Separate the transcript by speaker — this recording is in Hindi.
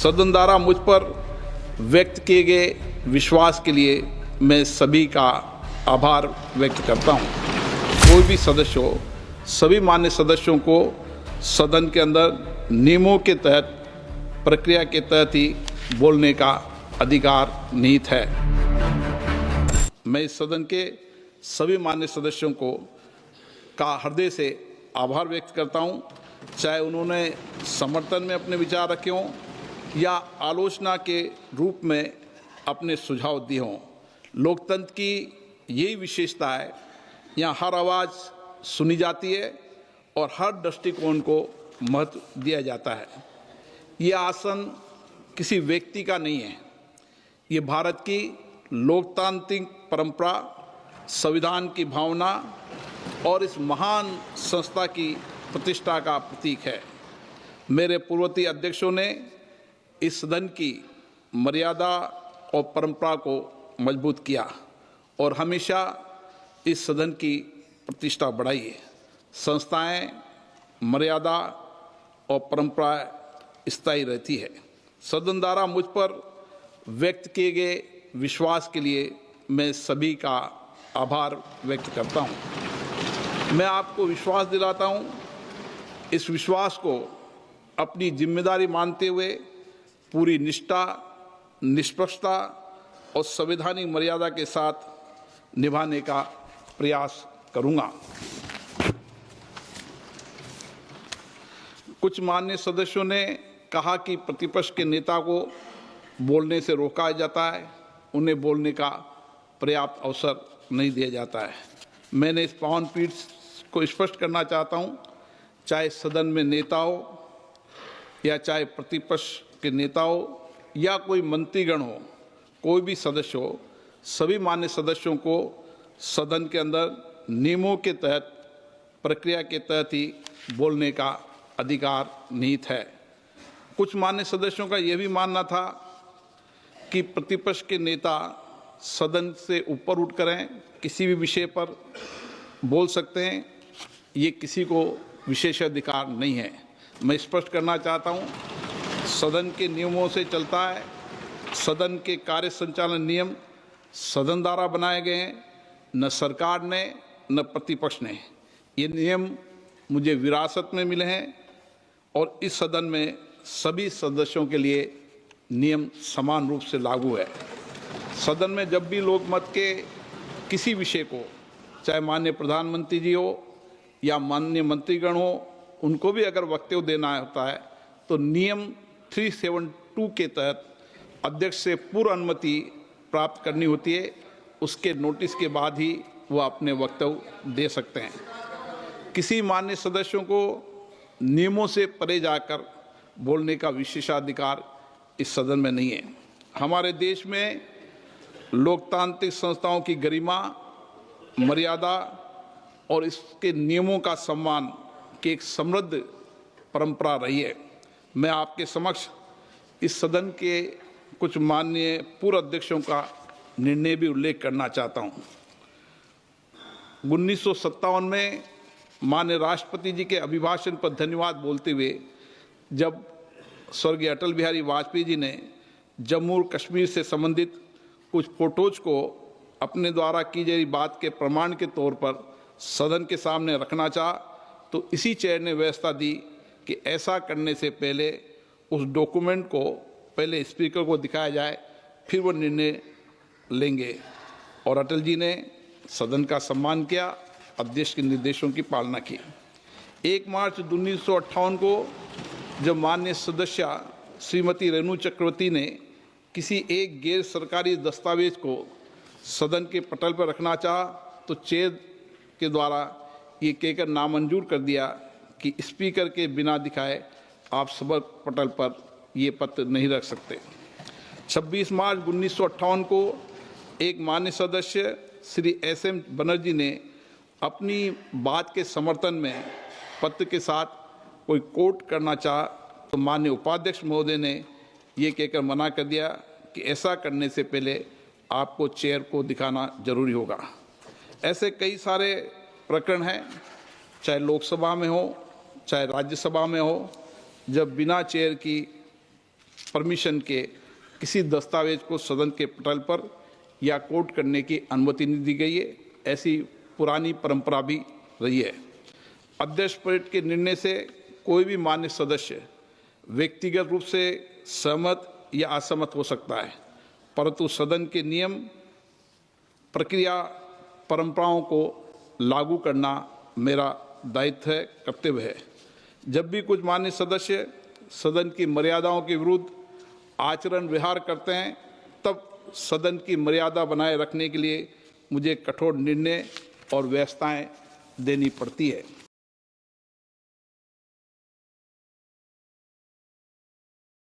Speaker 1: सदन द्वारा मुझ पर व्यक्त किए गए विश्वास के लिए मैं सभी का आभार व्यक्त करता हूं। कोई भी सदस्य हो, सभी मान्य सदस्यों को सदन के अंदर नियमों के तहत, प्रक्रिया के तहत ही बोलने का अधिकार निहित है। मैं इस सदन के सभी मान्य सदस्यों का हृदय से आभार व्यक्त करता हूं, चाहे उन्होंने समर्थन में अपने विचार रखे हों या आलोचना के रूप में अपने सुझाव दिए हों। लोकतंत्र की यही विशेषता है, यहाँ हर आवाज़ सुनी जाती है और हर दृष्टिकोण को महत्व दिया जाता है। ये आसन किसी व्यक्ति का नहीं है, ये भारत की लोकतांत्रिक परंपरा, संविधान की भावना और इस महान संस्था की प्रतिष्ठा का प्रतीक है। मेरे पूर्ववर्ती अध्यक्षों ने इस सदन की मर्यादा और परंपरा को मजबूत किया और हमेशा इस सदन की प्रतिष्ठा बढ़ाई है। संस्थाएं, मर्यादा और परंपरा स्थायी रहती है। सदन द्वारा मुझ पर व्यक्त किए गए विश्वास के लिए मैं सभी का आभार व्यक्त करता हूं। मैं आपको विश्वास दिलाता हूं, इस विश्वास को अपनी जिम्मेदारी मानते हुए पूरी निष्ठा, निष्पक्षता और संवैधानिक मर्यादा के साथ निभाने का प्रयास करूंगा। कुछ माननीय सदस्यों ने कहा कि प्रतिपक्ष के नेता को बोलने से रोका जाता है, उन्हें बोलने का पर्याप्त अवसर नहीं दिया जाता है। मैंने इस पावन पीठ को स्पष्ट करना चाहता हूं, चाहे सदन में नेता हो या चाहे प्रतिपक्ष के नेता हो या कोई मंत्रीगण हो, कोई भी सदस्य हो, सभी मान्य सदस्यों को सदन के अंदर नियमों के तहत, प्रक्रिया के तहत ही बोलने का अधिकार निहित है। कुछ मान्य सदस्यों का यह भी मानना था कि प्रतिपक्ष के नेता सदन से ऊपर उठ करें किसी भी विषय पर बोल सकते हैं, ये किसी को विशेषाधिकार नहीं है। मैं स्पष्ट करना चाहता हूं, सदन के नियमों से चलता है। सदन के कार्य संचालन नियम सदन द्वारा बनाए गए हैं, न सरकार ने न प्रतिपक्ष ने। ये नियम मुझे विरासत में मिले हैं और इस सदन में सभी सदस्यों के लिए नियम समान रूप से लागू है। सदन में जब भी लोकमत के किसी विषय को, चाहे माननीय प्रधानमंत्री जी हो या माननीय मंत्रीगण हो, उनको भी अगर वक्तव्य देना होता है तो नियम 372 के तहत अध्यक्ष से पूर्व अनुमति प्राप्त करनी होती है। उसके नोटिस के बाद ही वह अपने वक्तव्य दे सकते हैं। किसी मान्य सदस्यों को नियमों से परे जाकर बोलने का विशेषाधिकार इस सदन में नहीं है। हमारे देश में लोकतांत्रिक संस्थाओं की गरिमा, मर्यादा और इसके नियमों का सम्मान की एक समृद्ध परंपरा रही है। मैं आपके समक्ष इस सदन के कुछ माननीय पूर्व अध्यक्षों का निर्णय भी उल्लेख करना चाहता हूं। 1957 में माननीय राष्ट्रपति जी के अभिभाषण पर धन्यवाद बोलते हुए जब स्वर्गीय अटल बिहारी वाजपेयी जी ने जम्मू और कश्मीर से संबंधित कुछ फोटोज को अपने द्वारा की गई बात के प्रमाण के तौर पर सदन के सामने रखना चाहा, तो इसी चेयर ने व्यवस्था दी कि ऐसा करने से पहले उस डॉक्यूमेंट को पहले स्पीकर को दिखाया जाए, फिर वो निर्णय लेंगे। और अटल जी ने सदन का सम्मान किया, अध्यक्ष के निर्देशों की पालना की। 1 मार्च 1958 को जब माननीय सदस्य श्रीमती रेणु चक्रवर्ती ने किसी एक गैर सरकारी दस्तावेज को सदन के पटल पर रखना चाहा, तो चेयर के द्वारा ये कहकर नामंजूर कर दिया कि स्पीकर के बिना दिखाए आप सभा पटल पर ये पत्र नहीं रख सकते। 26 मार्च 1958 को एक मान्य सदस्य श्री SM बनर्जी ने अपनी बात के समर्थन में पत्र के साथ कोई कोट करना चाहा, तो माननीय उपाध्यक्ष महोदय ने ये कहकर मना कर दिया कि ऐसा करने से पहले आपको चेयर को दिखाना जरूरी होगा। ऐसे कई सारे प्रकरण हैं, चाहे लोकसभा में हो चाहे राज्यसभा में हो, जब बिना चेयर की परमिशन के किसी दस्तावेज को सदन के पटल पर या कोट करने की अनुमति नहीं दी गई है। ऐसी पुरानी परंपरा भी रही है। अध्यक्ष परेड के निर्णय से कोई भी मान्य सदस्य व्यक्तिगत रूप से सहमत या असहमत हो सकता है, परंतु सदन के नियम, प्रक्रिया, परंपराओं को लागू करना मेरा दायित्व है, कर्तव्य है। जब भी कुछ मान्य सदस्य सदन की मर्यादाओं के विरुद्ध आचरण व्यवहार करते हैं, तब सदन की मर्यादा बनाए रखने के लिए मुझे कठोर निर्णय और व्यवस्थाएं देनी पड़ती है।